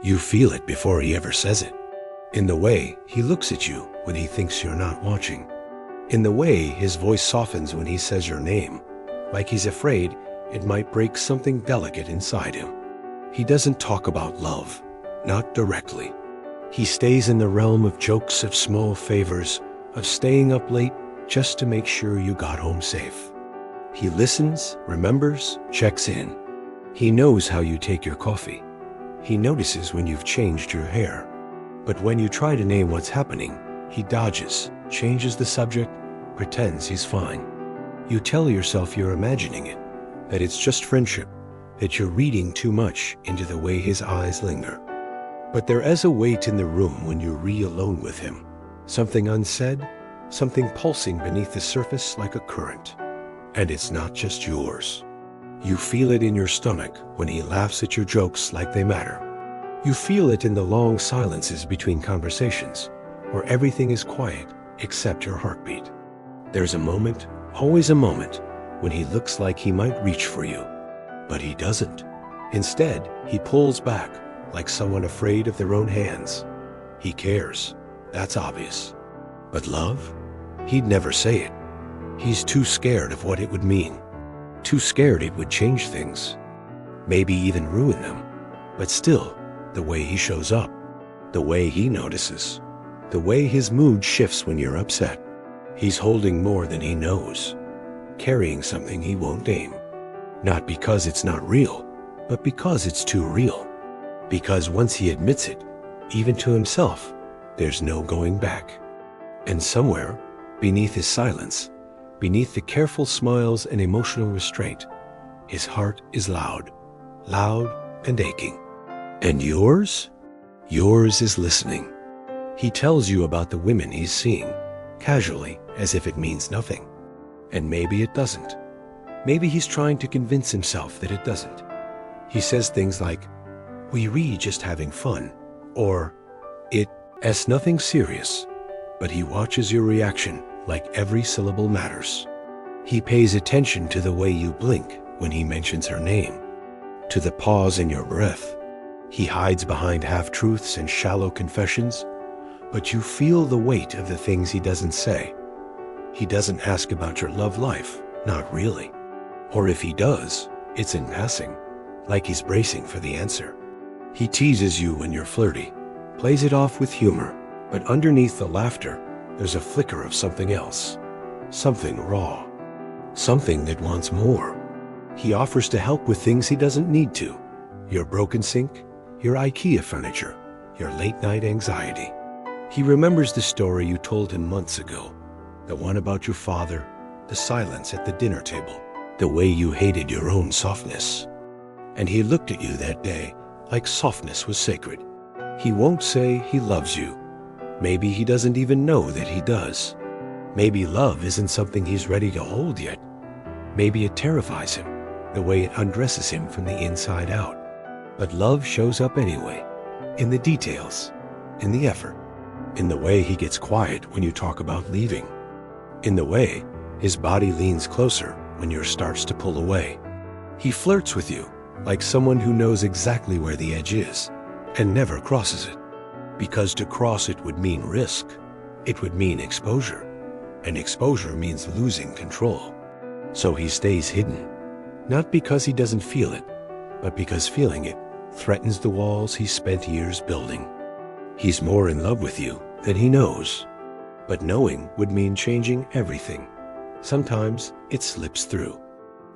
You feel it before he ever says it. In the way he looks at you when he thinks you're not watching. In the way his voice softens when he says your name, like he's afraid it might break something delicate inside him. He doesn't talk about love, not directly. He stays in the realm of jokes, of small favors, of staying up late just to make sure you got home safe. He listens, remembers, checks in. He knows how you take your coffee. He notices when you've changed your hair. But when you try to name what's happening, he dodges, changes the subject, pretends he's fine. You tell yourself you're imagining it, that it's just friendship, that you're reading too much into the way his eyes linger. But there is a weight in the room when you're alone with him. Something unsaid, something pulsing beneath the surface like a current. And it's not just yours. You feel it in your stomach when he laughs at your jokes like they matter. You feel it in the long silences between conversations, where everything is quiet except your heartbeat. There's a moment, always a moment, when he looks like he might reach for you, but he doesn't. Instead, he pulls back, like someone afraid of their own hands. He cares, that's obvious. But love? He'd never say it. He's too scared of what it would mean. Too scared it would change things. Maybe even ruin them. But still, the way he shows up, the way he notices, the way his mood shifts when you're upset. He's holding more than he knows, carrying something he won't name. Not because it's not real, but because it's too real. Because once he admits it, even to himself, there's no going back. And somewhere, beneath his silence, beneath the careful smiles and emotional restraint, his heart is loud, loud and aching. And yours? Yours is listening. He tells you about the women he's seeing, casually, as if it means nothing. And maybe it doesn't. Maybe he's trying to convince himself that it doesn't. He says things like, "We re just having fun," or "It's nothing serious," but he watches your reaction like every syllable matters. He pays attention to the way you blink when he mentions her name, to the pause in your breath. He hides behind half-truths and shallow confessions, but you feel the weight of the things he doesn't say. He doesn't ask about your love life, not really. Or if he does, it's in passing, like he's bracing for the answer. He teases you when you're flirty, plays it off with humor, but underneath the laughter, there's a flicker of something else, something raw, something that wants more. He offers to help with things he doesn't need to, your broken sink, your IKEA furniture, your late-night anxiety. He remembers the story you told him months ago, the one about your father, the silence at the dinner table, the way you hated your own softness. And he looked at you that day like softness was sacred. He won't say he loves you. Maybe he doesn't even know that he does. Maybe love isn't something he's ready to hold yet. Maybe it terrifies him, the way it undresses him from the inside out. But love shows up anyway, in the details, in the effort, in the way he gets quiet when you talk about leaving, in the way his body leans closer when yours starts to pull away. He flirts with you like someone who knows exactly where the edge is and never crosses it, because to cross it would mean risk. It would mean exposure, and exposure means losing control. So he stays hidden, not because he doesn't feel it, but because feeling it threatens the walls he spent years building. He's more in love with you than he knows, but knowing would mean changing everything. Sometimes it slips through.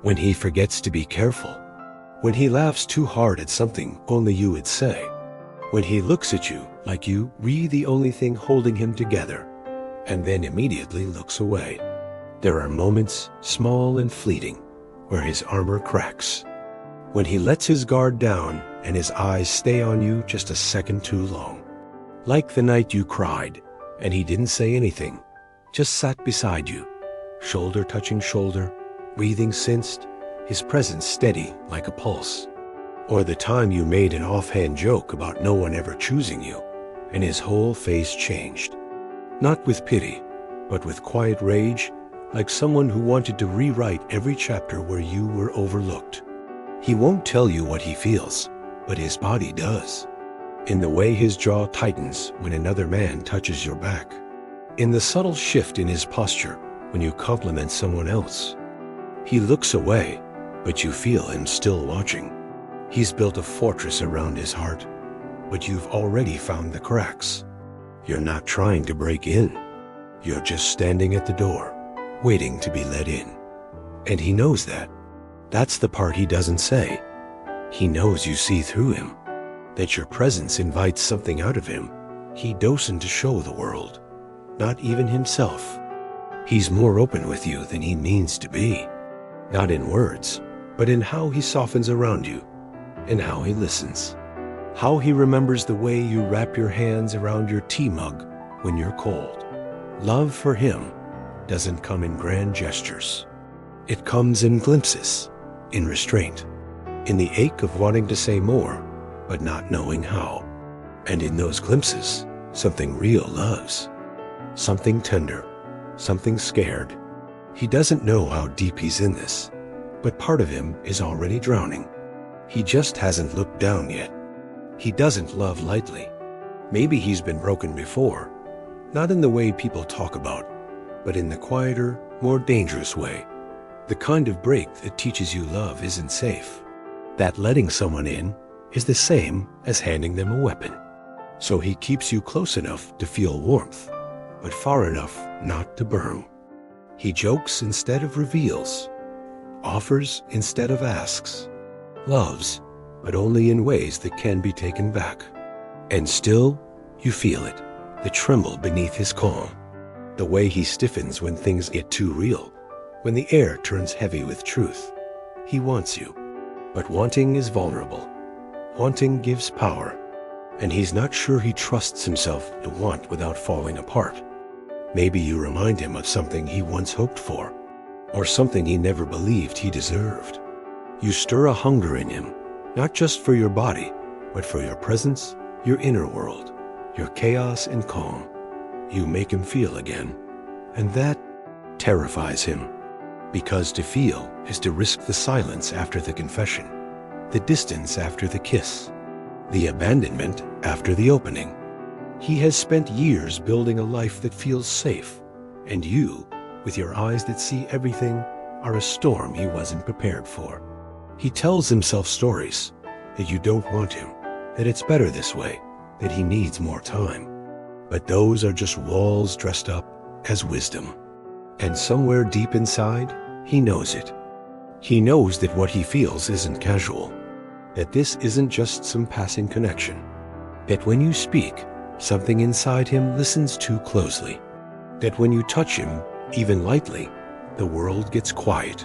When he forgets to be careful, when he laughs too hard at something only you would say, when he looks at you like you re the only thing holding him together, and then immediately looks away. There are moments, small and fleeting, where his armor cracks, when he lets his guard down and his eyes stay on you just a second too long. Like the night you cried, and he didn't say anything, just sat beside you, shoulder touching shoulder, breathing sensed, his presence steady like a pulse. Or the time you made an offhand joke about no one ever choosing you, and his whole face changed. Not with pity, but with quiet rage, like someone who wanted to rewrite every chapter where you were overlooked. He won't tell you what he feels, but his body does. in the way his jaw tightens when another man touches your back, in the subtle shift in his posture when you compliment someone else. He looks away, but you feel him still watching. He's built a fortress around his heart, but you've already found the cracks. You're not trying to break in. You're just standing at the door, waiting to be let in. And he knows that. That's the part he doesn't say. He knows you see through him, that your presence invites something out of him he doesn't to show the world, not even himself. He's more open with you than he means to be, not in words, but in how he softens around you, and how he listens, how he remembers the way you wrap your hands around your tea mug when you're cold. Love for him doesn't come in grand gestures. It comes in glimpses, in restraint, in the ache of wanting to say more, but not knowing how. And in those glimpses, something real loves, something tender, something scared. He doesn't know how deep he's in this, but part of him is already drowning. He just hasn't looked down yet. He doesn't love lightly. Maybe he's been broken before, not in the way people talk about, but in the quieter, more dangerous way. The kind of break that teaches you love isn't safe. That letting someone in is the same as handing them a weapon. So he keeps you close enough to feel warmth, but far enough not to burn. He jokes instead of reveals, offers instead of asks, loves, but only in ways that can be taken back. And still, you feel it, the tremble beneath his calm, the way he stiffens when things get too real, when the air turns heavy with truth. He wants you, but wanting is vulnerable. Wanting gives power, and he's not sure he trusts himself to want without falling apart. Maybe you remind him of something he once hoped for, or something he never believed he deserved. You stir a hunger in him, not just for your body, but for your presence, your inner world, your chaos and calm. You make him feel again, and that terrifies him, because to feel is to risk the silence after the confession, the distance after the kiss, the abandonment after the opening. He has spent years building a life that feels safe, and you, with your eyes that see everything, are a storm he wasn't prepared for. He tells himself stories, that you don't want him, that it's better this way, that he needs more time. But those are just walls dressed up as wisdom. And somewhere deep inside, he knows it. He knows that what he feels isn't casual, that this isn't just some passing connection, that when you speak, something inside him listens too closely, that when you touch him, even lightly, the world gets quiet.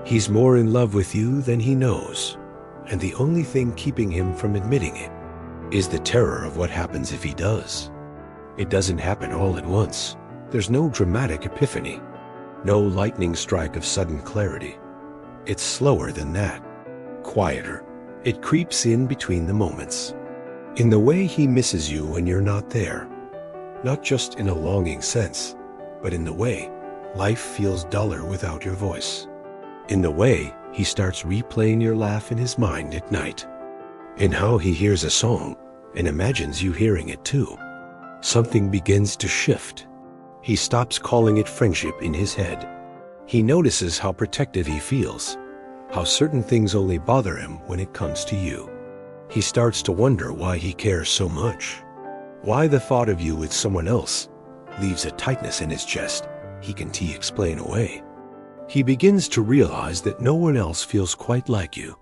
He's more in love with you than he knows, and the only thing keeping him from admitting it is the terror of what happens if he does. It doesn't happen all at once. There's no dramatic epiphany, no lightning strike of sudden clarity. It's slower than that, quieter. It creeps in between the moments, in the way he misses you when you're not there, not just in a longing sense, but in the way life feels duller without your voice, in the way he starts replaying your laugh in his mind at night, in how he hears a song and imagines you hearing it too. Something begins to shift. He stops calling it friendship in his head. He notices how protective he feels, how certain things only bother him when it comes to you. He starts to wonder why he cares so much, why the thought of you with someone else leaves a tightness in his chest he can't explain away. He begins to realize that no one else feels quite like you,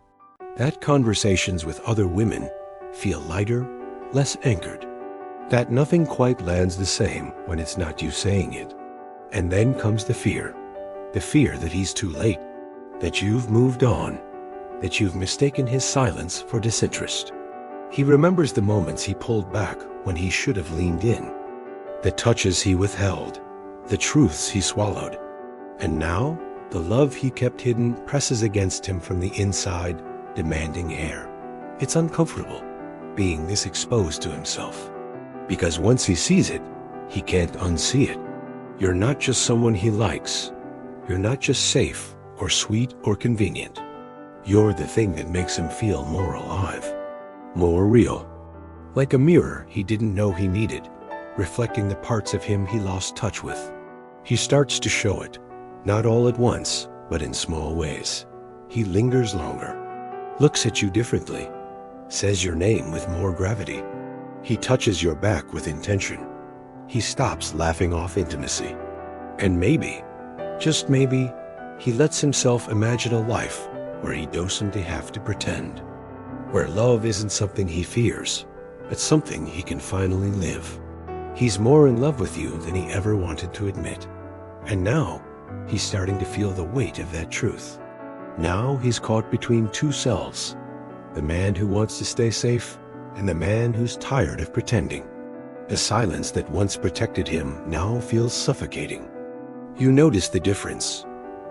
that conversations with other women feel lighter, less anchored, that nothing quite lands the same when it's not you saying it. And then comes the fear that he's too late, that you've moved on, that you've mistaken his silence for disinterest. He remembers the moments he pulled back when he should have leaned in, the touches he withheld, the truths he swallowed. And now, the love he kept hidden presses against him from the inside, demanding air. It's uncomfortable, being this exposed to himself, because once he sees it, he can't unsee it. You're not just someone he likes. You're not just safe or sweet or convenient. You're the thing that makes him feel more alive, more real. like a mirror he didn't know he needed, reflecting the parts of him he lost touch with. He starts to show it, not all at once, but in small ways. He lingers longer, looks at you differently, says your name with more gravity. He touches your back with intention. He stops laughing off intimacy. And maybe, just maybe, he lets himself imagine a life where he doesn't have to pretend, where love isn't something he fears, but something he can finally live. He's more in love with you than he ever wanted to admit. And now, he's starting to feel the weight of that truth. Now he's caught between two selves, the man who wants to stay safe and the man who's tired of pretending. The silence that once protected him now feels suffocating. You notice the difference.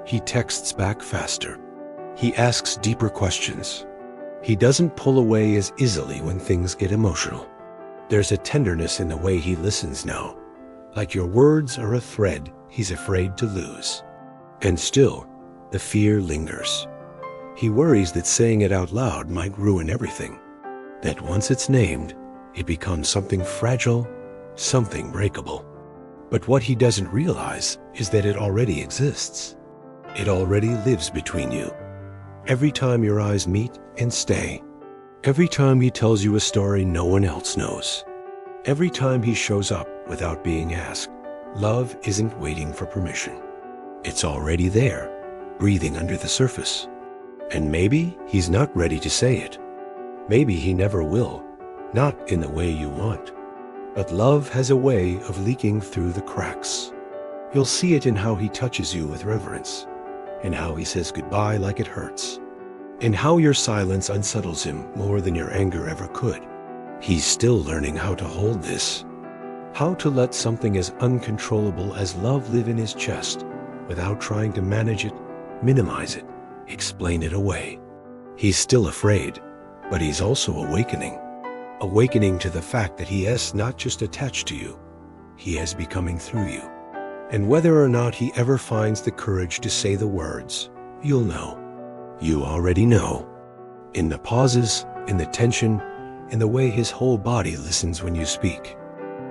He texts back faster. He asks deeper questions. He doesn't pull away as easily when things get emotional. There's a tenderness in the way he listens now, like your words are a thread he's afraid to lose. And still, the fear lingers. He worries that saying it out loud might ruin everything, that once it's named, it becomes something fragile, something breakable. But what he doesn't realize is that it already exists. It already lives between you. Every time your eyes meet and stay. Every time he tells you a story no one else knows. Every time he shows up without being asked. Love isn't waiting for permission. It's already there, breathing under the surface. And maybe he's not ready to say it. Maybe he never will, not in the way you want. But love has a way of leaking through the cracks. You'll see it in how he touches you with reverence, in how he says goodbye like it hurts, in how your silence unsettles him more than your anger ever could. He's still learning how to hold this, how to let something as uncontrollable as love live in his chest without trying to manage it, minimize it, explain it away. He's still afraid, but he's also awakening to the fact that he is not just attached to you, he is becoming through you. And whether or not he ever finds the courage to say the words, you'll know. You already know. In the pauses, in the tension, in the way his whole body listens when you speak.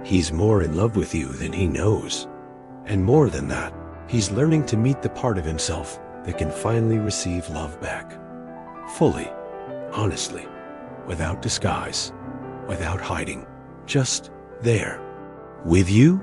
He's more in love with you than he knows. And more than that, he's learning to meet the part of himself that can finally receive love back. Fully, honestly, without disguise, without hiding, just there, with you